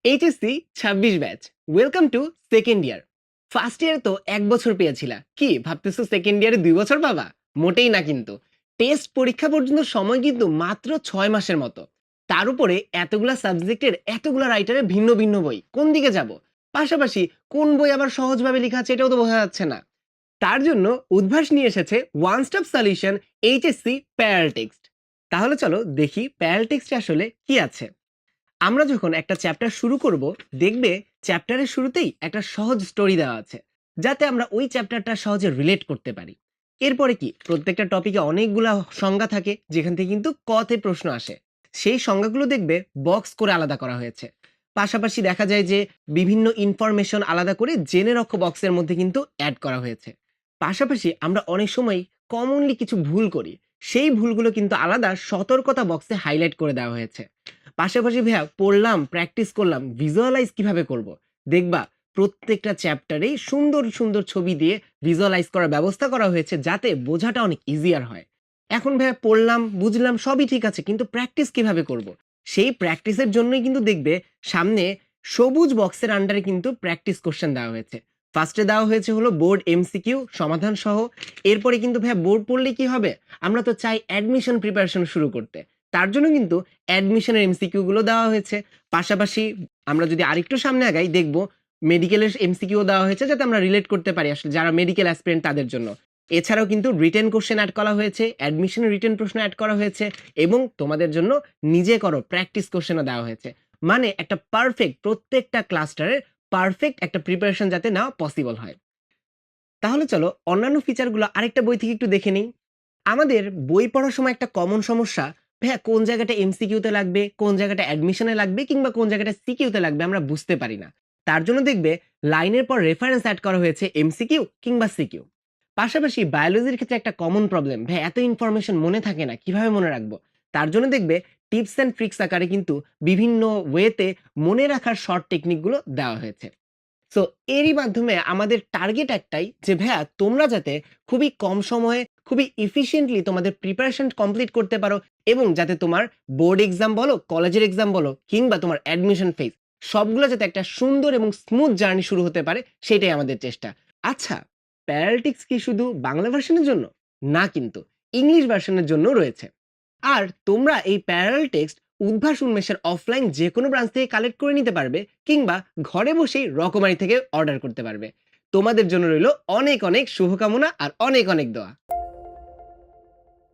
HSC ২৬ batch. Welcome to second year. First ইয়ারে তো ১ বছর পেয়েছিলা। কি ভাবতেছো সেকেন্ড ইয়ারে ২ বছর পাবা? মোটেই না কিন্তু। টেস্ট পরীক্ষা পর্যন্ত সময় কিন্তু মাত্র ৬ মাসের মতো। তার উপরে এতগুলা সাবজেক্টের এতগুলা রাইটারের ভিন্ন, ভিন্ন বই। কোন দিকে যাব? পাশাপাশি কোন বই আবার সহজভাবে লিখা আছে এটাও তো বোঝা যাচ্ছে না। তার জন্য উদ্ভাস নিয়ে এসেছে one stop solution HSC parallel text. তাহলে চলো দেখি প্যারাল টেক্সটে আসলে কি আছে। আমরা যখন একটা চ্যাপ্টার শুরু করব, দেখবে চ্যাপ্টারের শুরুতেই একটা সহজ স্টোরি দেওয়া আছে, যাতে আমরা ওই চ্যাপ্টারটা সহজে রিলেট করতে পারি। এরপরে কি প্রত্যেকটা টপিকে অনেকগুলা সংজ্ঞা থাকে, যেখান থেকে কিন্তু কতে প্রশ্ন আসে। সেই সংজ্ঞাগুলো দেখবে বক্স করে আলাদা করা হয়েছে। পাশাপাশি দেখা যায় যে বিভিন্ন ইনফরমেশন আলাদা করে জেনে রাখো বক্সের মধ্যে কিন্তু অ্যাড করা হয়েছে। পাশাপাশি আমরা অনেক সময় কমনলি কিছু ভুল করি, সেই ভুলগুলো কিন্তু আলাদা সতর্কতা বক্সে হাইলাইট করে দেওয়া হয়েছে। পাশাপাশি ভাইয়া পড়লাম, প্র্যাকটিস করলাম, ভিজুয়ালাইজ কিভাবে করব? দেখবা প্রত্যেকটা চ্যাপ্টারেই সুন্দর, সুন্দর ছবি দিয়ে ভিজুয়ালাইজ করার ব্যবস্থা করা হয়েছে, যাতে বোঝাটা অনেক ইজিয়ার হয়। এখন ভাইয়া পড়লাম, বুঝলাম সবই ঠিক আছে, কিন্তু প্র্যাকটিস কিভাবে করব? সেই প্র্যাকটিসের জন্যই কিন্তু দেখবে সামনে সবুজ বক্সের আন্ডারে কিন্তু প্র্যাকটিস কোয়েশ্চেন দেওয়া হয়েছে। ফার্স্টে দেওয়া হয়েছে হলো বোর্ড এমসিকিউ সমাধান সহ। এরপরে কিন্তু ভাইয়া বোর্ড পড়লে কি হবে? আমরা তো চাই অ্যাডমিশন প্রিপারেশন শুরু করতে। তার জন্য কিন্তু অ্যাডমিশনের এমসিকিউ গুলো দেওয়া হয়েছে। পাশাপাশি আমরা যদি আরেকটু সামনে আগাই, দেখব মেডিকেলের এমসিকিউ দেওয়া হয়েছে, যাতে আমরা রিলেট করতে পারি আসলে যারা মেডিকেল অ্যাসপিরেন্ট তাদের জন্য। এছাড়াও কিন্তু রিটেন কোয়েশ্চেন এড করা হয়েছে, অ্যাডমিশনের রিটেন প্রশ্ন এড করা হয়েছে, এবং তোমাদের জন্য নিজে করো প্র্যাকটিস কোয়েশ্চেনও দেওয়া হয়েছে। মানে একটা পারফেক্ট প্রত্যেকটা ক্লাস্টারের পারফেক্ট একটা প্রিপারেশন যাতে নেওয়া পসিবল হয়। তাহলে চলো অন্যান্য ফিচারগুলো আরেকটা বই থেকে একটু দেখে নিই। আমাদের বই পড়ার সময় একটা কমন সমস্যা, ভাইয়া কোন জায়গাটা এমসিকিউতে লাগবে, কোন জায়গাটা অ্যাডমিশনে লাগবে, কিংবা কোন জায়গাটা সিকিউতে লাগবে আমরা বুঝতে পারি না। তার জন্য দেখবে লাইনের পর রেফারেন্স অ্যাড করা হয়েছে এমসিকিউ কিংবা সিকিউ। পাশাপাশি বায়োলজির ক্ষেত্রে একটা কমন প্রবলেম, ভাই এত ইনফরমেশন মনে থাকে না, কিভাবে মনে রাখবো? তার জন্য দেখবে টিপস অ্যান্ড ট্রিক্স আকারে কিন্তু বিভিন্ন ওয়েতে মনে রাখার শর্ট টেকনিকগুলো দেওয়া হয়েছে। সো এরই মাধ্যমে আমাদের টার্গেট একটাই যে ভাইয়া তোমরা যাতে খুবই কম সময়ে খুবই এফিশিয়েন্টলি তোমাদের প্রিপারেশন কমপ্লিট করতে পারো, এবং যাতে তোমার বোর্ড এক্সাম বলো, কলেজের এক্সাম বলো, কিংবা তোমার অ্যাডমিশন ফেজ, সবগুলো যাতে একটা সুন্দর এবং স্মুথ জার্নি শুরু হতে পারে, সেটাই আমাদের চেষ্টা। আচ্ছা, প্যারালিটিক্স কি শুধু বাংলা ভার্সনের জন্য? না কিন্তু, ইংলিশ ভার্সনের জন্য রয়েছে। আর তোমরা এই প্যারালাল টেক্সট উদ্ভাস উন্মেষের অফলাইন যেকোনো ব্রাঞ্চ থেকে কালেক্ট করে নিতে পারবে, কিংবা ঘরে বসেই রকমারি থেকে অর্ডার করতে পারবে। তোমাদের জন্য রইল অনেক অনেক শুভকামনা আর অনেক অনেক দোয়া।